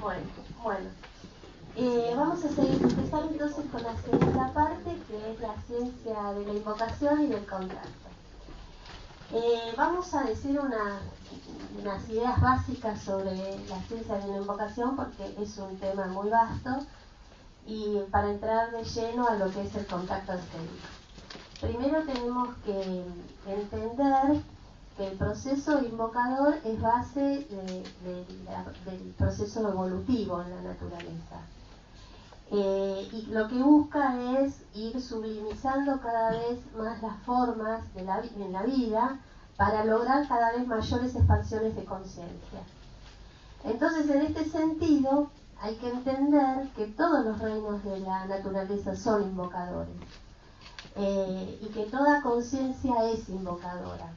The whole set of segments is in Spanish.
Bueno, bueno. Vamos a empezar entonces con la segunda parte, que es la ciencia de la invocación y del contacto. Vamos a decir unas ideas básicas sobre la ciencia de la invocación, porque es un tema muy vasto, y para entrar de lleno a lo que es el contacto angélico. Primero tenemos que entender que el proceso invocador es base del proceso evolutivo en la naturaleza. Y lo que busca es ir sublimizando cada vez más las formas en la vida para lograr cada vez mayores expansiones de conciencia. Entonces, en este sentido, hay que entender que todos los reinos de la naturaleza son invocadores, y que toda conciencia es invocadora.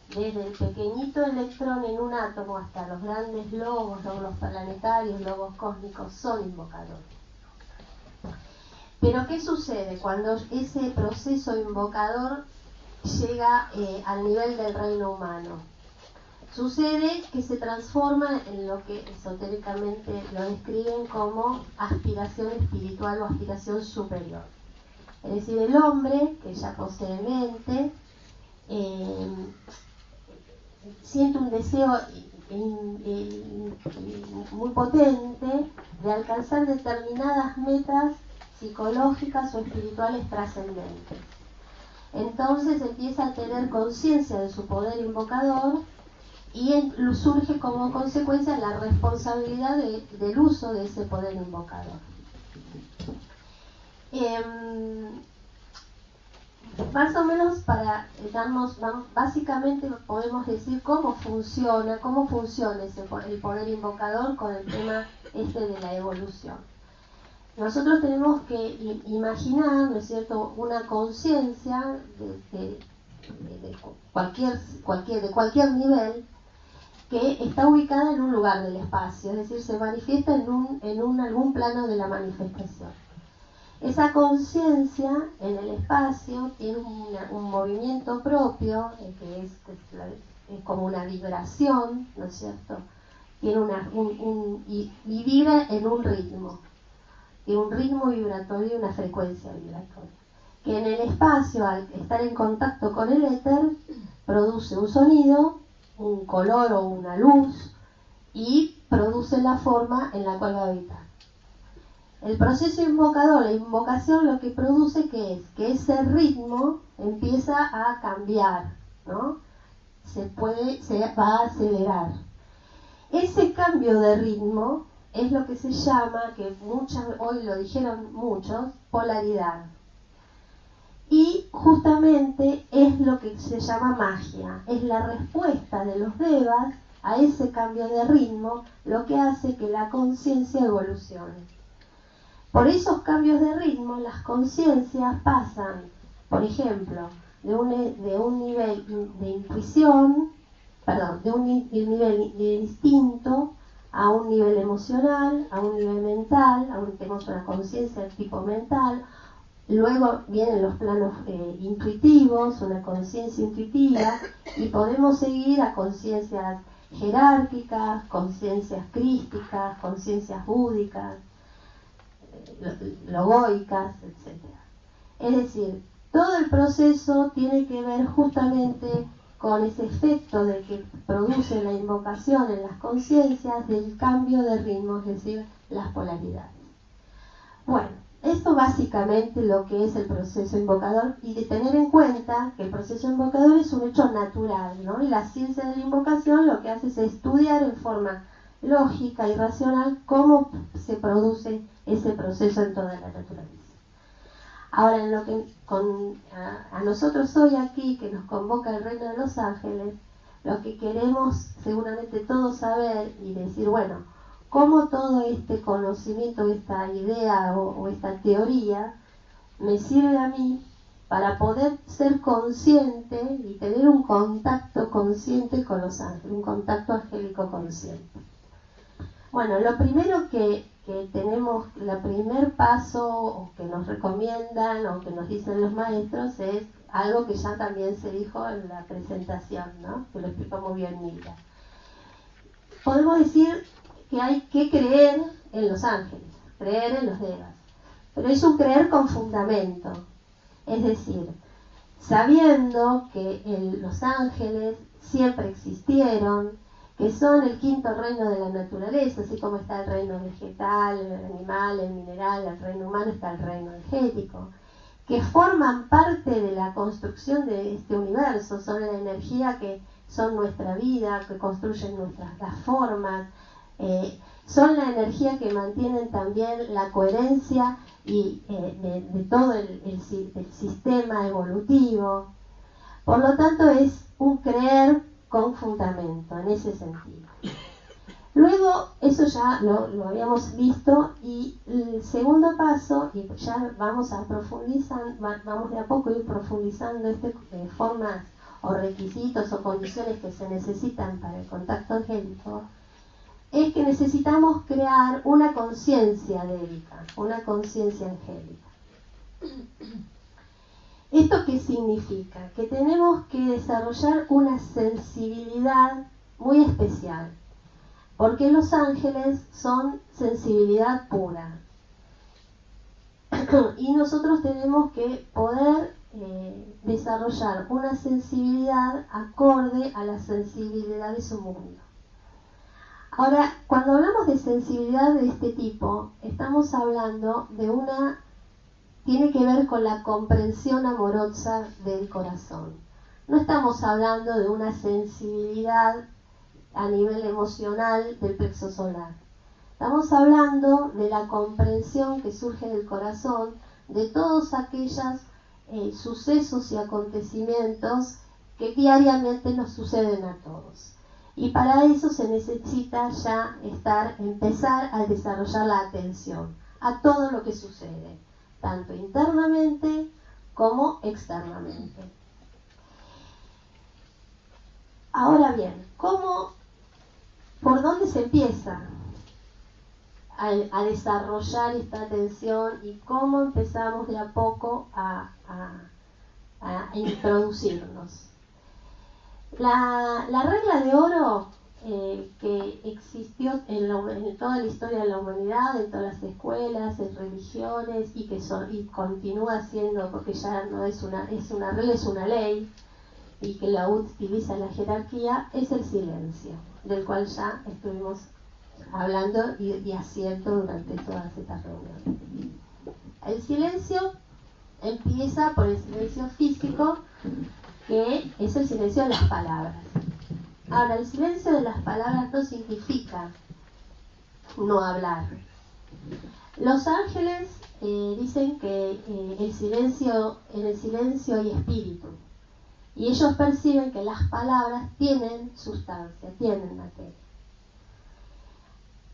Desde el pequeñito electrón en un átomo hasta los grandes lobos planetarios, lobos cósmicos, son invocadores. Pero ¿qué sucede cuando ese proceso invocador llega al nivel del reino humano? Sucede que se transforma en lo que esotéricamente lo describen como aspiración espiritual o aspiración superior. Es decir, el hombre, que ya posee mente, siente un deseo muy potente de alcanzar determinadas metas psicológicas o espirituales trascendentes. Entonces empieza a tener conciencia de su poder invocador y surge como consecuencia la responsabilidad del uso de ese poder invocador. Más o menos para darnos, básicamente podemos decir cómo funciona el poder invocador con el tema de la evolución. Nosotros tenemos que imaginar, ¿no es cierto?, una conciencia de cualquier nivel que está ubicada en un lugar del espacio, es decir, se manifiesta en algún plano de la manifestación. Esa conciencia en el espacio tiene un movimiento propio, que es como una vibración, ¿no es cierto? Tiene y vibra en un ritmo. Tiene un ritmo vibratorio y una frecuencia vibratoria. Que en el espacio, al estar en contacto con el éter, produce un sonido, un color o una luz, y produce la forma en la cual va a habitar. El proceso invocador, la invocación, lo que produce que ese ritmo empieza a cambiar, ¿no? Se va a acelerar. Ese cambio de ritmo es lo que se llama, que hoy lo dijeron muchos, polaridad. Y justamente es lo que se llama magia, es la respuesta de los devas a ese cambio de ritmo, lo que hace que la conciencia evolucione. Por esos cambios de ritmo, las conciencias pasan, por ejemplo, de un nivel de intuición, de un nivel de instinto, a un nivel emocional, a un nivel mental, tenemos una conciencia de tipo mental. Luego vienen los planos intuitivos, una conciencia intuitiva, y podemos seguir a conciencias jerárquicas, conciencias crísticas, conciencias búdicas, logoicas, etc. Es decir, todo el proceso tiene que ver justamente con ese efecto de que produce la invocación en las conciencias del cambio de ritmo, es decir, las polaridades. Bueno, esto básicamente lo que es el proceso invocador, y de tener en cuenta que el proceso invocador es un hecho natural, ¿no? Y la ciencia de la invocación lo que hace es estudiar en forma lógica y racional cómo se produce ese proceso en toda la naturaleza. Ahora, en lo que a nosotros hoy aquí, que nos convoca el Reino de los Ángeles, lo que queremos seguramente todos saber y decir, bueno, cómo todo este conocimiento, esta idea o esta teoría me sirve a mí para poder ser consciente y tener un contacto consciente con los ángeles, un contacto angélico consciente. Bueno, lo primero que tenemos, el primer paso que nos recomiendan o que nos dicen los maestros es algo que ya también se dijo en la presentación, ¿no? Que lo explicó muy bien Mila. Podemos decir que hay que creer en los ángeles, creer en los devas. Pero es un creer con fundamento, es decir, sabiendo que los ángeles siempre existieron, que son el quinto reino de la naturaleza, así como está el reino vegetal, el animal, el mineral, el reino humano, está el reino energético, que forman parte de la construcción de este universo, son la energía que son nuestra vida, que construyen las formas, son la energía que mantienen también la coherencia y de todo el sistema evolutivo. Por lo tanto, es un creer con fundamento, en ese sentido. Luego, eso ya lo habíamos visto, y el segundo paso, y ya vamos a profundizar, vamos de a poco a ir profundizando formas o requisitos o condiciones que se necesitan para el contacto angélico, es que necesitamos crear una conciencia débica, una conciencia angélica. ¿Esto qué significa? Que tenemos que desarrollar una sensibilidad muy especial, porque los ángeles son sensibilidad pura. Y nosotros tenemos que poder desarrollar una sensibilidad acorde a la sensibilidad de su mundo. Ahora, cuando hablamos de sensibilidad de este tipo, estamos hablando de tiene que ver con la comprensión amorosa del corazón. No estamos hablando de una sensibilidad a nivel emocional del plexo solar. Estamos hablando de la comprensión que surge del corazón de todos aquellos sucesos y acontecimientos que diariamente nos suceden a todos. Y para eso se necesita ya empezar a desarrollar la atención a todo lo que sucede, tanto internamente como externamente. Ahora bien, ¿por dónde se empieza a desarrollar esta atención y cómo empezamos de a poco a introducirnos? La regla de oro que existió en toda la historia de la humanidad, en todas las escuelas, en religiones, y continúa siendo, porque ya no es una regla, es una ley, y que la utiliza la jerarquía, es el silencio, del cual ya estuvimos hablando y haciendo durante todas estas reuniones. El silencio empieza por el silencio físico, que es el silencio de las palabras. Ahora, el silencio de las palabras no significa no hablar. Los ángeles dicen que en el silencio hay espíritu, y ellos perciben que las palabras tienen sustancia, tienen materia.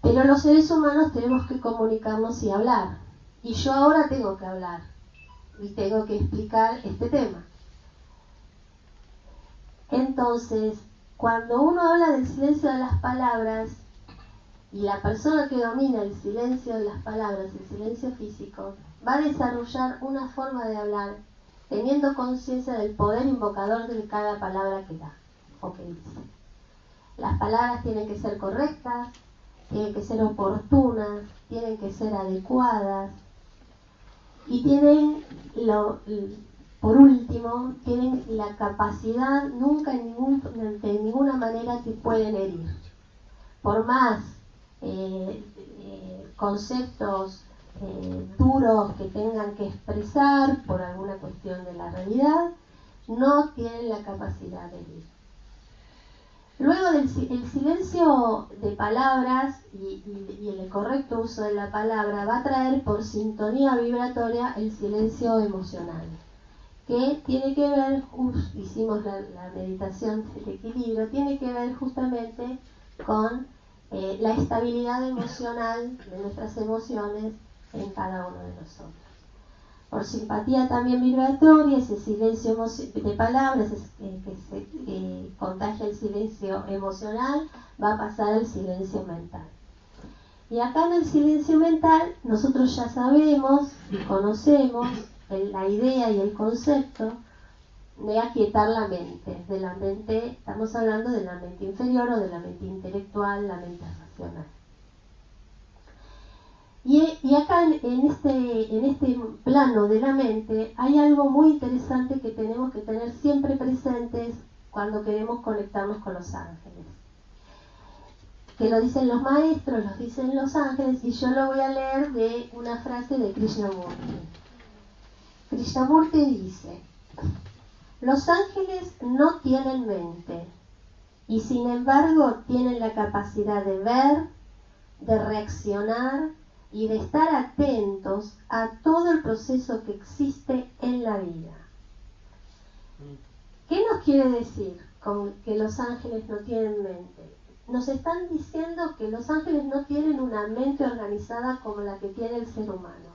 Pero los seres humanos tenemos que comunicarnos y hablar, y yo ahora tengo que hablar y tengo que explicar este tema. Entonces, cuando uno habla del silencio de las palabras, y la persona que domina el silencio de las palabras, el silencio físico, va a desarrollar una forma de hablar teniendo conciencia del poder invocador de cada palabra que da o que dice. Las palabras tienen que ser correctas, tienen que ser oportunas, tienen que ser adecuadas, y por último, tienen la capacidad, nunca de ninguna manera que pueden herir. Por más conceptos duros que tengan que expresar por alguna cuestión de la realidad, no tienen la capacidad de herir. Luego el silencio de palabras y el correcto uso de la palabra va a traer por sintonía vibratoria el silencio emocional, que tiene que ver, hicimos la meditación del equilibrio, tiene que ver justamente con la estabilidad emocional de nuestras emociones en cada uno de nosotros. Por simpatía también vibratoria, ese silencio de palabras que contagia el silencio emocional, va a pasar al silencio mental. Y acá en el silencio mental nosotros ya sabemos y conocemos la idea y el concepto de aquietar la mente. De la mente, estamos hablando de la mente inferior o de la mente intelectual, la mente racional. Y acá en este plano de la mente hay algo muy interesante que tenemos que tener siempre presentes cuando queremos conectarnos con los ángeles. Que lo dicen los maestros, lo dicen los ángeles, y yo lo voy a leer de una frase de Krishnamurti. Krishnamurti dice: los ángeles no tienen mente, y sin embargo tienen la capacidad de ver, de reaccionar y de estar atentos a todo el proceso que existe en la vida. ¿Qué nos quiere decir con que los ángeles no tienen mente? Nos están diciendo que los ángeles no tienen una mente organizada como la que tiene el ser humano.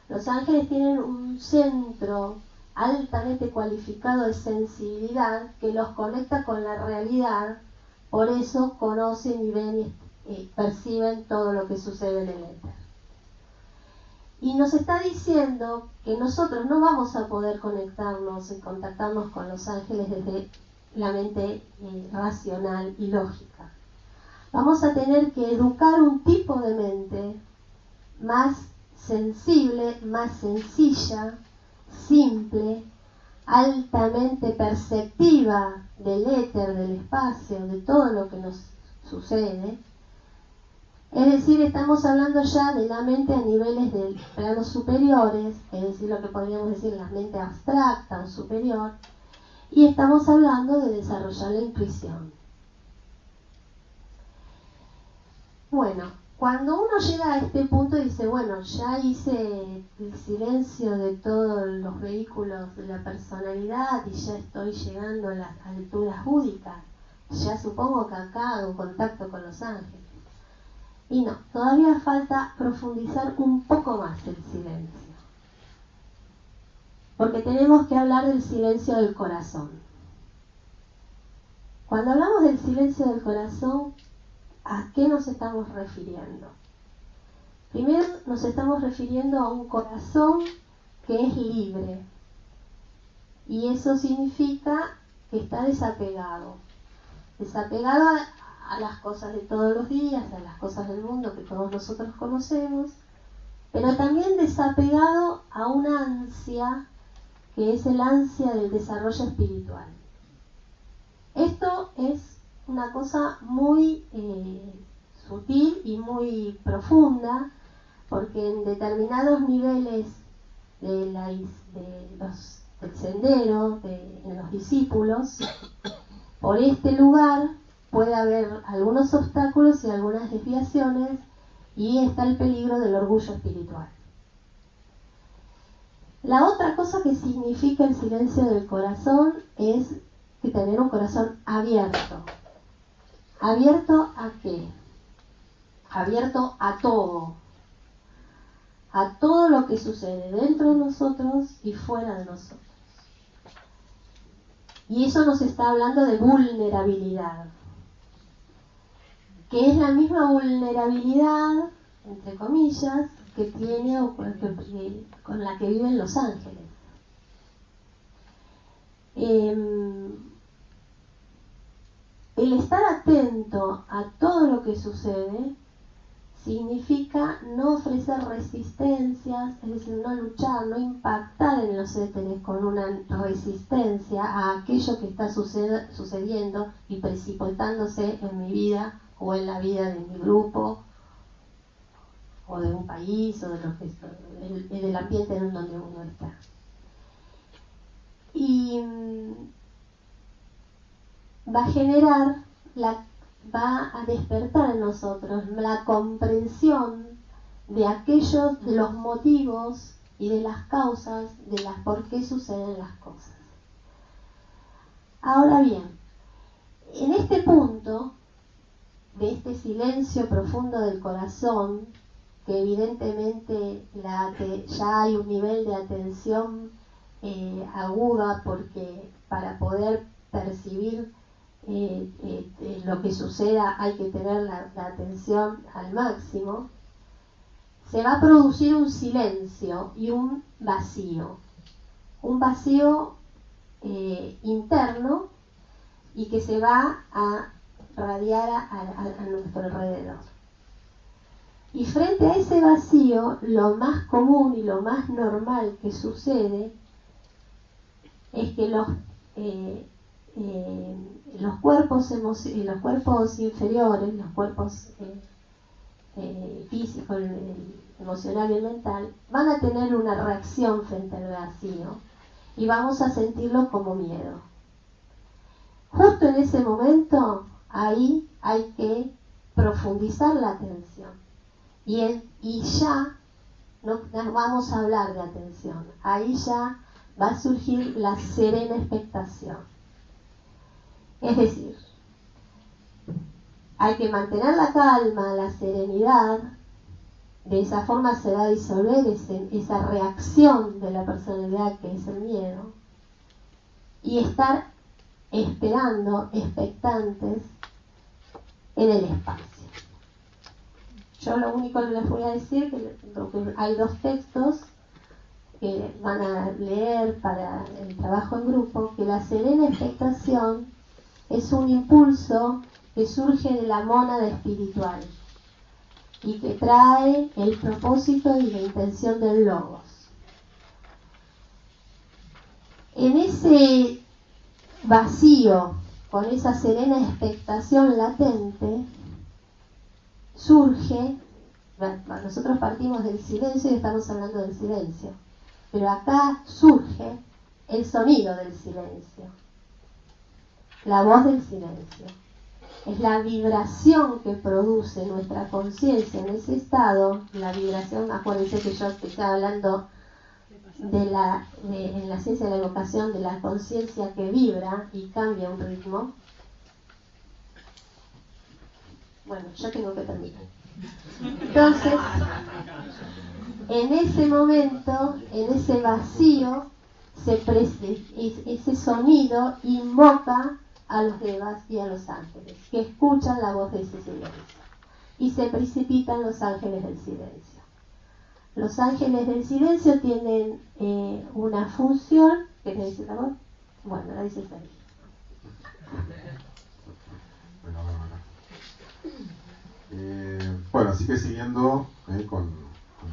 Los ángeles tienen un centro altamente cualificado de sensibilidad que los conecta con la realidad, por eso conocen y ven y perciben todo lo que sucede en el éter. Y nos está diciendo que nosotros no vamos a poder conectarnos y contactarnos con los ángeles desde la mente racional y lógica. Vamos a tener que educar un tipo de mente más sensible, más sencilla, simple, altamente perceptiva del éter, del espacio, de todo lo que nos sucede. Es decir, estamos hablando ya de la mente a niveles de planos superiores, es decir, lo que podríamos decir la mente abstracta o superior, y estamos hablando de desarrollar la intuición. Bueno, cuando uno llega a este punto y dice, bueno, ya hice el silencio de todos los vehículos de la personalidad y ya estoy llegando a las alturas búdicas, ya supongo que acá hago contacto con los ángeles. Y no, todavía falta profundizar un poco más el silencio. Porque tenemos que hablar del silencio del corazón. Cuando hablamos del silencio del corazón, ¿a qué nos estamos refiriendo? Primero nos estamos refiriendo a un corazón que es libre. Y eso significa que está desapegado. Desapegado a las cosas de todos los días, a las cosas del mundo que todos nosotros conocemos, pero también desapegado a una ansia que es el ansia del desarrollo espiritual. Esto es una cosa muy sutil y muy profunda, porque en determinados niveles del sendero, en los discípulos, por este lugar puede haber algunos obstáculos y algunas desviaciones, y está el peligro del orgullo espiritual. La otra cosa que significa el silencio del corazón es que tener un corazón abierto. ¿Abierto a qué? Abierto a todo lo que sucede dentro de nosotros y fuera de nosotros. Y eso nos está hablando de vulnerabilidad, que es la misma vulnerabilidad, entre comillas, que tiene o con la que viven los ángeles. El estar atento a todo lo que sucede significa no ofrecer resistencias, es decir, no luchar, no impactar en los éteres con una resistencia a aquello que está sucediendo y precipitándose en mi vida o en la vida de mi grupo o de un país o de lo que del ambiente en donde uno está. Y va a despertar en nosotros la comprensión de aquellos, de los motivos y de las causas de las por qué suceden las cosas. Ahora bien, en este punto de este silencio profundo del corazón, que evidentemente ya hay un nivel de atención aguda, porque para poder percibir lo que suceda hay que tener la atención al máximo, se va a producir un silencio y un vacío interno, y que se va a radiar a nuestro alrededor. Y frente a ese vacío, lo más común y lo más normal que sucede es que los cuerpos inferiores, los cuerpos físico, emocional y mental, van a tener una reacción frente al vacío y vamos a sentirlo como miedo. Justo en ese momento, ahí hay que profundizar la atención y ya no vamos a hablar de atención, ahí ya va a surgir la serena expectación. Es decir, hay que mantener la calma, la serenidad, de esa forma se va a disolver esa reacción de la personalidad que es el miedo, y estar esperando, expectantes en el espacio. Yo lo único que les voy a decir que hay 2 textos que van a leer para el trabajo en grupo, que la serena expectación es un impulso que surge de la mónada espiritual y que trae el propósito y la intención del logos. En ese vacío, con esa serena expectación latente, surge, nosotros partimos del silencio y estamos hablando del silencio, pero acá surge el sonido del silencio, la voz del silencio. Es la vibración que produce nuestra conciencia en ese estado, la vibración, acuérdense que yo estaba hablando en la ciencia de la evocación, de la conciencia que vibra y cambia un ritmo. Bueno, ya tengo que terminar. Entonces, en ese momento, en ese vacío, ese sonido invoca a los devas y a los ángeles, que escuchan la voz de ese silencio. Y se precipitan los ángeles del silencio. Los ángeles del silencio tienen una función. ¿Querés decir la voz? Bueno, la dice Sergio. Bueno, así que siguiendo con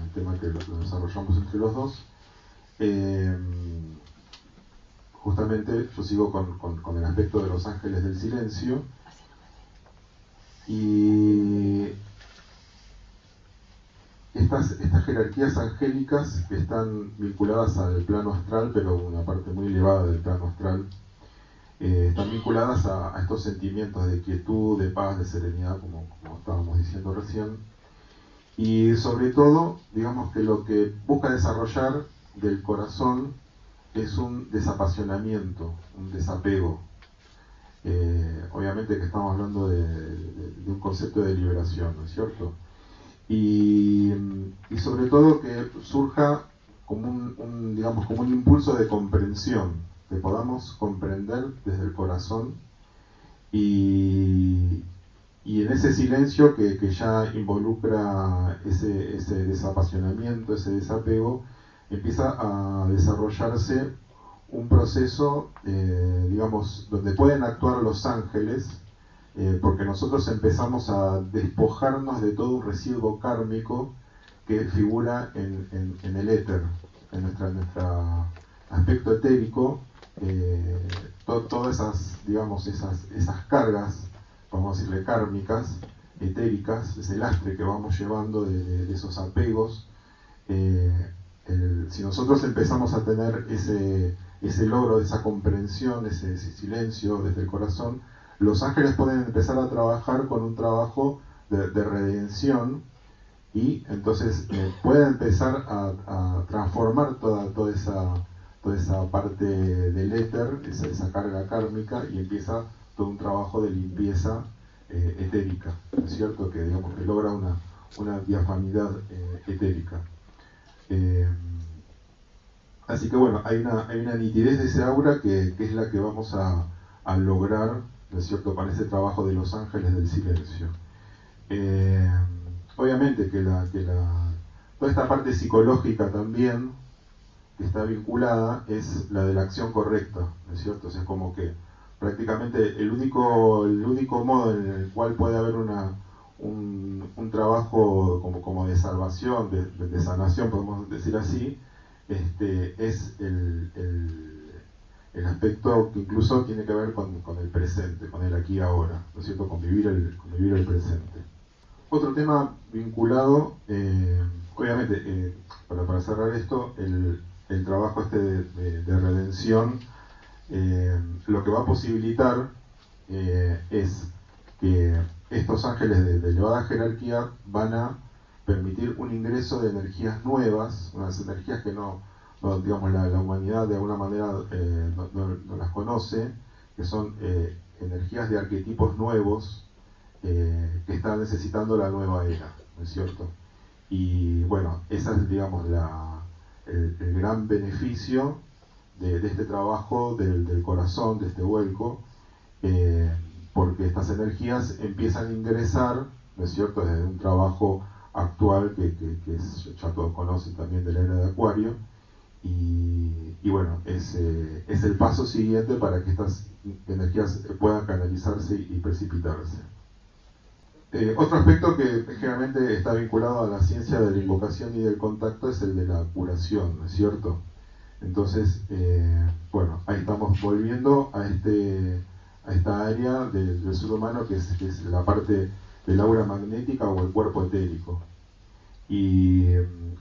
el tema que lo desarrollamos entre los dos, justamente yo sigo con el aspecto de los ángeles del silencio, y estas jerarquías angélicas que están vinculadas al plano astral, pero una parte muy elevada del plano astral, están vinculadas a estos sentimientos de quietud, de paz, de serenidad, como estábamos diciendo recién, y sobre todo, digamos que lo que busca desarrollar del corazón es un desapasionamiento, un desapego. Obviamente que estamos hablando de un concepto de liberación, ¿no es cierto? Y sobre todo que surja como un impulso de comprensión, que podamos comprender desde el corazón, y en ese silencio que ya involucra ese desapasionamiento, ese desapego, empieza a desarrollarse un proceso, donde pueden actuar los ángeles, porque nosotros empezamos a despojarnos de todo un residuo kármico que figura en el éter, en nuestro aspecto etérico. Todas esas cargas, vamos a decirle kármicas, etéricas, ese lastre que vamos llevando de esos apegos, si nosotros empezamos a tener ese logro, esa comprensión, ese silencio desde el corazón, los ángeles pueden empezar a trabajar con un trabajo de redención, y entonces pueden empezar a transformar toda esa parte del éter, esa carga kármica, y empieza todo un trabajo de limpieza etérica, ¿no es cierto? Que logra una diafanidad etérica. Así que bueno, hay una nitidez de ese aura que es la que vamos a lograr, ¿no es cierto?, con ese trabajo de los ángeles del silencio. Obviamente que toda esta parte psicológica también que está vinculada es la de la acción correcta, ¿no es cierto? O sea, como que prácticamente el único modo en el cual puede haber una un trabajo como de salvación, de sanación, podemos decir así, es el aspecto que incluso tiene que ver con el presente, con el aquí y ahora, ¿no es cierto?, con vivir el presente. Otro tema vinculado, obviamente, para cerrar esto, el trabajo de redención, lo que va a posibilitar es que estos ángeles de elevada jerarquía van a permitir un ingreso de energías nuevas, unas energías que digamos, la humanidad de alguna manera no las conoce, que son energías de arquetipos nuevos que está necesitando la nueva era, ¿no es cierto? Y bueno, esa es, digamos, el gran beneficio de este trabajo del corazón, de este vuelco, porque estas energías empiezan a ingresar, ¿no es cierto?, desde un trabajo actual que ya todos conocen también de la era de Acuario, y bueno, es el paso siguiente para que estas energías puedan canalizarse y precipitarse. Otro aspecto que generalmente está vinculado a la ciencia de la invocación y del contacto es el de la curación, ¿no es cierto? Entonces, bueno, ahí estamos volviendo a esta área del ser humano que es la parte del aura magnética o el cuerpo etérico. Y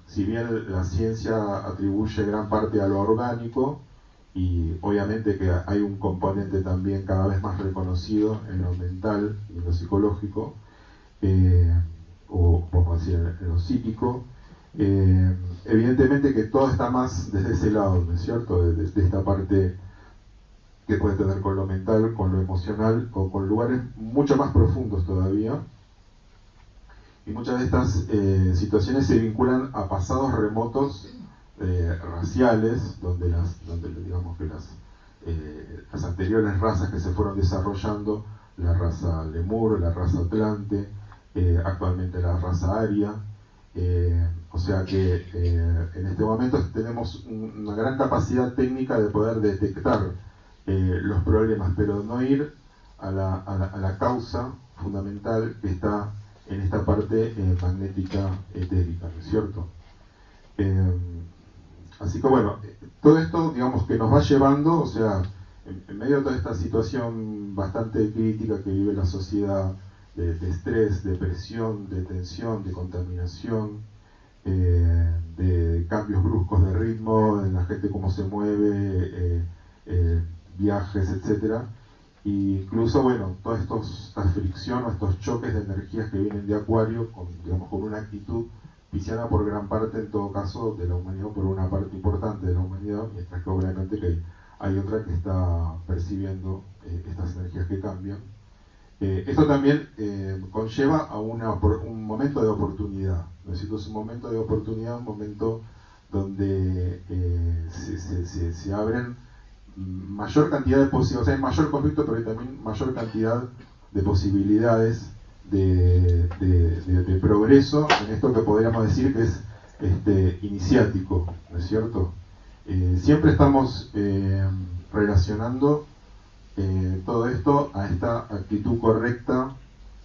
si bien la ciencia atribuye gran parte a lo orgánico, y obviamente que hay un componente también cada vez más reconocido en lo mental y en lo psicológico, o vamos a decir en lo psíquico, evidentemente que todo está más desde ese lado, ¿no es cierto?, desde esta parte que puede tener con lo mental, con lo emocional o con lugares mucho más profundos todavía. Y muchas de estas situaciones se vinculan a pasados remotos raciales, donde digamos que las anteriores razas que se fueron desarrollando, la raza Lemur, la raza Atlante, actualmente la raza Aria, o sea que en este momento tenemos una gran capacidad técnica de poder detectar los problemas, pero no ir a la causa fundamental que está en esta parte magnética etérica, ¿no es cierto? Así que bueno, todo esto, digamos, que nos va llevando, o sea, en medio de toda esta situación bastante crítica que vive la sociedad, de estrés, de presión, de tensión, de contaminación, de cambios bruscos de ritmo, en la gente cómo se mueve, viajes, etcétera. Y incluso, bueno, toda esta fricción o estos choques de energías que vienen de Acuario, digamos, con una actitud pisciana por gran parte, en todo caso, de la humanidad, por una parte importante de la humanidad, mientras que obviamente que hay otra que está percibiendo estas energías que cambian. Esto también conlleva a un momento de oportunidad, ¿no es cierto? Es un momento de oportunidad, un momento donde se abren mayor cantidad de posibilidades, o sea, hay mayor conflicto, pero hay también mayor cantidad de posibilidades de progreso en esto que podríamos decir que es iniciático, ¿no es cierto? Siempre estamos relacionando todo esto a esta actitud correcta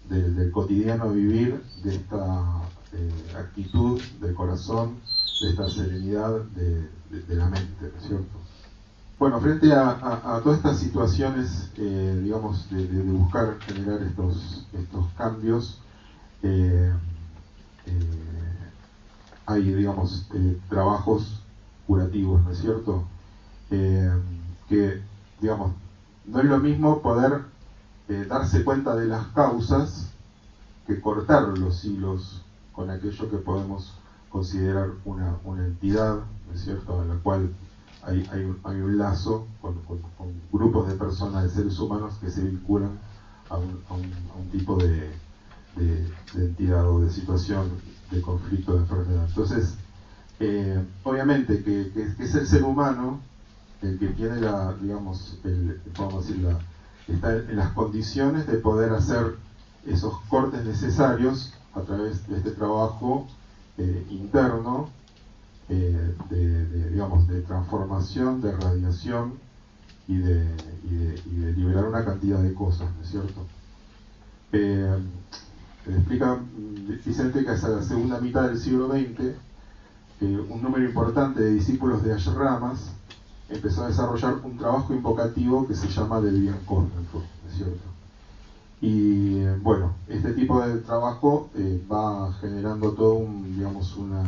del cotidiano vivir, de esta actitud del corazón, de esta serenidad de la mente, ¿no es cierto? Bueno, frente a todas estas situaciones, digamos, de buscar generar estos cambios, hay, digamos, trabajos curativos, ¿no es cierto? Que, digamos, no es lo mismo poder darse cuenta de las causas que cortar los hilos con aquello que podemos considerar una entidad, ¿no es cierto?, en la cual hay un lazo con grupos de personas, de seres humanos que se vinculan a un tipo de entidad o de situación de conflicto, de enfermedad. Entonces, obviamente que es el ser humano el que tiene digamos, vamos a decir, está en las condiciones de poder hacer esos cortes necesarios a través de este trabajo interno, digamos, de transformación, de radiación y de liberar una cantidad de cosas, ¿no es cierto? explica Vicente que hacia la segunda mitad del siglo XX un número importante de discípulos de ashramas empezó a desarrollar un trabajo invocativo que se llama del bien cósmico, ¿no es cierto? Y bueno, este tipo de trabajo va generando todo digamos una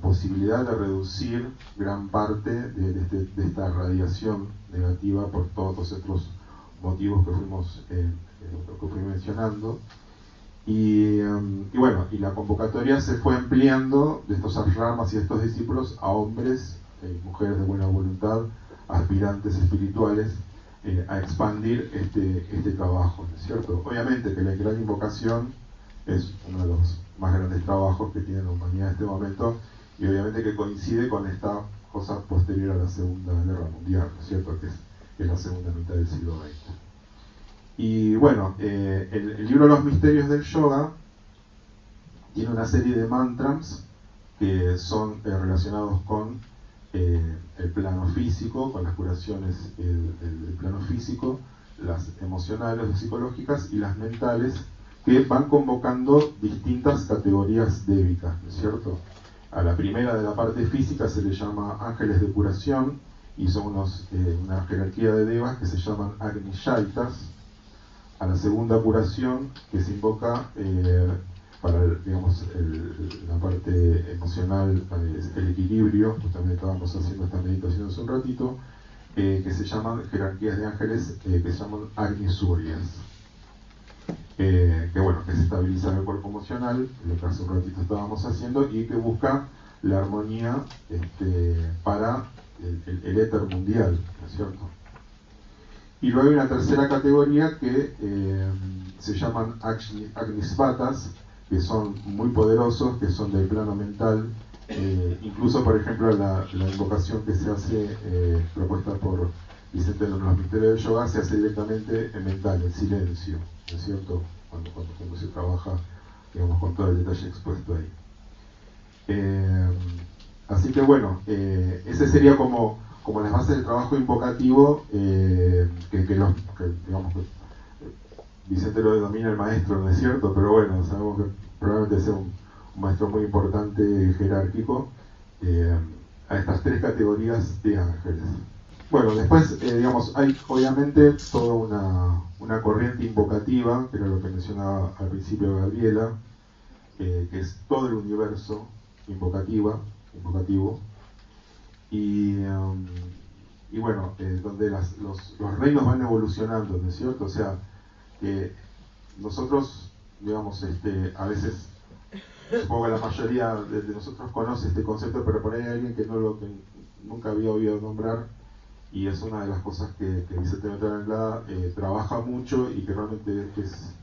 posibilidad de reducir gran parte de esta radiación negativa por todos estos motivos que fui mencionando. Y bueno, y la convocatoria se fue ampliando de estos ashramas y de estos discípulos a hombres, mujeres de buena voluntad, aspirantes espirituales, a expandir este trabajo, ¿no es cierto? Obviamente que la gran invocación es uno de los más grandes trabajos que tiene la humanidad en este momento, y obviamente que coincide con esta cosa posterior a la Segunda Guerra Mundial, ¿no es cierto? Que es la segunda mitad del siglo XX. Y bueno, el libro Los Misterios del Yoga tiene una serie de mantras que son relacionados con el plano físico, con las curaciones del plano físico, las emocionales o psicológicas y las mentales, que van convocando distintas categorías débicas, ¿no es cierto? A la primera, de la parte física, se le llama ángeles de curación, y son una jerarquía de devas que se llaman Agni Shaitas. A la segunda curación, que se invoca para digamos, la parte emocional, el equilibrio, justamente estábamos haciendo esta meditación hace un ratito, que se llaman jerarquías de ángeles, que se llaman Agni Suryas. Que bueno, que es estabilizar el cuerpo emocional, lo que hace un ratito estábamos haciendo, y que busca la armonía para el éter mundial, ¿no es cierto? Y luego hay una tercera categoría que se llaman Agnisvatas, que son muy poderosos, que son del plano mental. Incluso, por ejemplo, la invocación que se hace, propuesta por Vicente en los Misterios del Yoga, se hace directamente en mental, en silencio, ¿no es cierto? Cuando se trabaja, digamos, con todo el detalle expuesto ahí. Así que bueno, ese sería como las bases del trabajo invocativo, digamos que Vicente lo domina el maestro, ¿no es cierto? Pero bueno, sabemos que probablemente sea un maestro muy importante, jerárquico, a estas tres categorías de ángeles. Bueno, después, digamos, hay obviamente toda una corriente invocativa, que era lo que mencionaba al principio Gabriela, que es todo el universo invocativo, y bueno, donde los reinos van evolucionando, ¿no es cierto? O sea, nosotros, digamos, a veces, supongo que la mayoría de nosotros conoce este concepto, pero por ahí hay alguien que nunca había oído nombrar, y es una de las cosas que Vicente Anglada trabaja mucho y que realmente es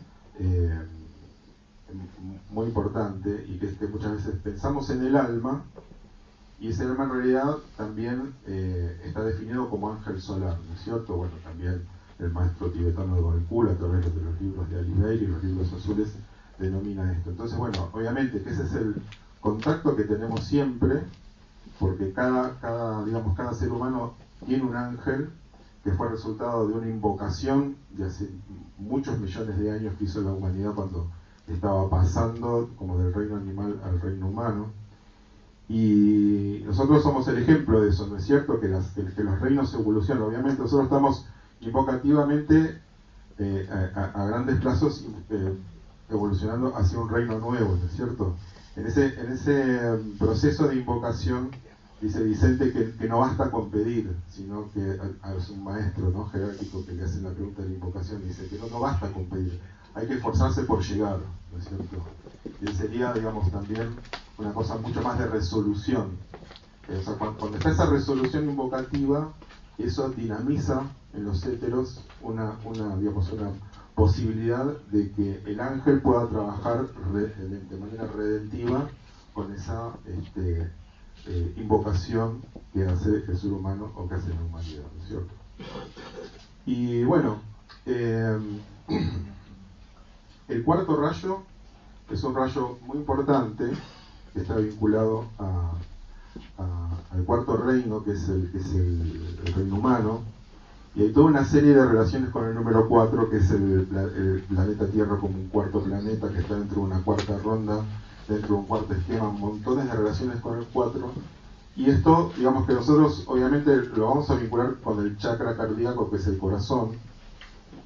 muy importante, y que muchas veces pensamos en el alma, y ese alma en realidad también está definido como ángel solar, ¿no es cierto? Bueno, también el maestro tibetano de Golkul, a través de los libros de Alibeir y los libros azules, denomina esto. Entonces, bueno, obviamente que ese es el contacto que tenemos siempre, porque cada ser humano tiene un ángel que fue resultado de una invocación de hace muchos millones de años que hizo la humanidad cuando estaba pasando como del reino animal al reino humano. Y nosotros somos el ejemplo de eso, ¿no es cierto? Que los reinos evolucionan. Obviamente nosotros estamos invocativamente a grandes plazos evolucionando hacia un reino nuevo, ¿no es cierto? En ese proceso de invocación, dice Vicente que no basta con pedir, sino que es un maestro, ¿no?, jerárquico, que le hace la pregunta de la invocación, dice que no basta con pedir, hay que esforzarse por llegar, ¿no es cierto? Y sería, digamos, también una cosa mucho más de resolución. O sea, cuando está esa resolución invocativa, eso dinamiza en los éteros una posibilidad de que el ángel pueda trabajar de manera redentiva con esa invocación que hace el ser humano, o que hace la humanidad, ¿no es cierto? Y bueno, el cuarto rayo es un rayo muy importante, que está vinculado al cuarto reino, que es el reino humano, Y hay toda una serie de relaciones con el número 4, que es el planeta Tierra como un cuarto planeta, que está dentro de una cuarta ronda, dentro de un cuarto esquema, montones de relaciones con el 4. Y esto, digamos que nosotros obviamente lo vamos a vincular con el chakra cardíaco, que es el corazón,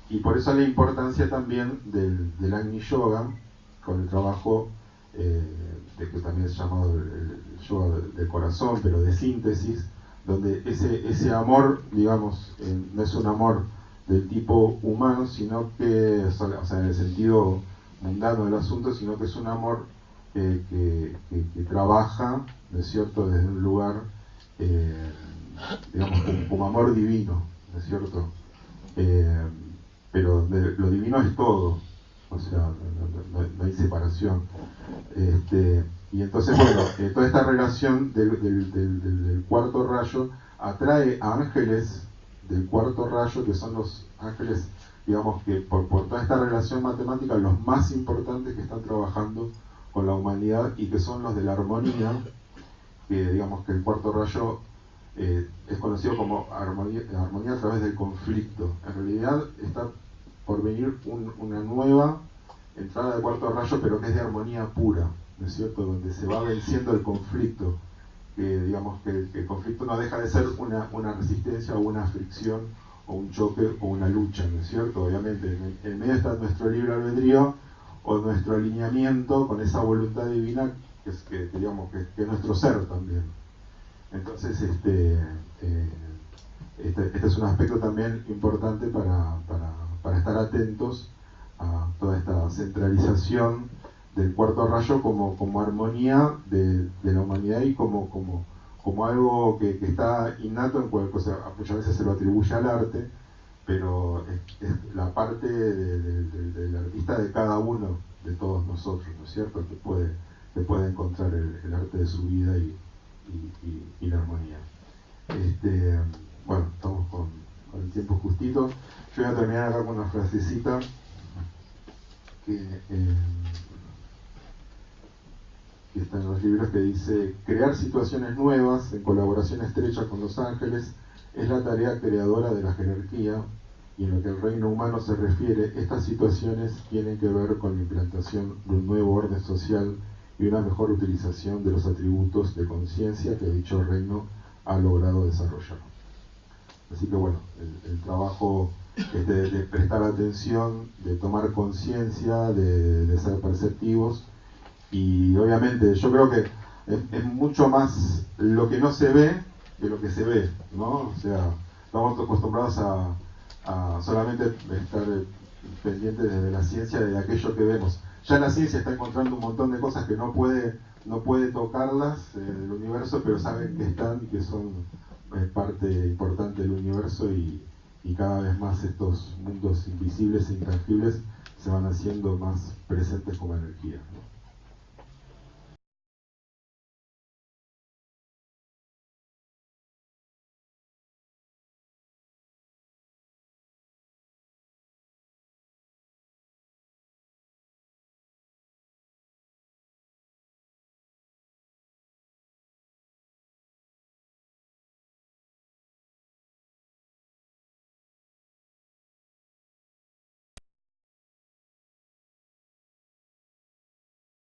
y por eso la importancia también del Agni Yoga, con el trabajo de que también es llamado el yoga del corazón, pero de síntesis, donde ese amor, digamos, no es un amor del tipo humano, sino que, o sea, en el sentido mundano del asunto, sino que es un amor que trabaja, ¿no es cierto?, desde un lugar, digamos, como amor divino, ¿no es cierto? Pero lo divino es todo, o sea, no hay separación. Y entonces, bueno, toda esta relación del cuarto rayo atrae a ángeles del cuarto rayo, que son los ángeles, digamos, que por toda esta relación matemática, los más importantes que están trabajando con la humanidad y que son los de la armonía, que digamos que el cuarto rayo es conocido como armonía a través del conflicto. En realidad está por venir una nueva entrada de cuarto rayo, pero que es de armonía pura, ¿no es cierto?, donde se va venciendo el conflicto, que digamos que el conflicto no deja de ser una resistencia o una fricción o un choque o una lucha, ¿no es cierto? Obviamente en medio está nuestro libre albedrío o nuestro alineamiento con esa voluntad divina digamos que es nuestro ser también. Entonces este es un aspecto también importante para estar atentos a toda esta centralización del cuarto rayo como armonía de la humanidad y como algo que está innato en cualquier cosa. Muchas veces se lo atribuye al arte, pero es la parte del artista de cada uno de todos nosotros, ¿no es cierto?, que puede encontrar el arte de su vida y la armonía. Bueno, estamos con el tiempo justito. Yo voy a terminar acá con una frasecita que está en los libros, que dice: crear situaciones nuevas en colaboración estrecha con los ángeles es la tarea creadora de la jerarquía, y en lo que al reino humano se refiere, estas situaciones tienen que ver con la implantación de un nuevo orden social y una mejor utilización de los atributos de conciencia que dicho reino ha logrado desarrollar. Así que bueno, el trabajo de prestar atención, de tomar conciencia, de ser perceptivos, y obviamente yo creo que es mucho más lo que no se ve que lo que se ve, ¿no? O sea, estamos acostumbrados a solamente estar pendientes desde la ciencia de aquello que vemos. Ya la ciencia está encontrando un montón de cosas que no puede tocarlas del universo, pero saben que están y que son parte importante del universo, y cada vez más estos mundos invisibles e intangibles se van haciendo más presentes como energía, ¿no?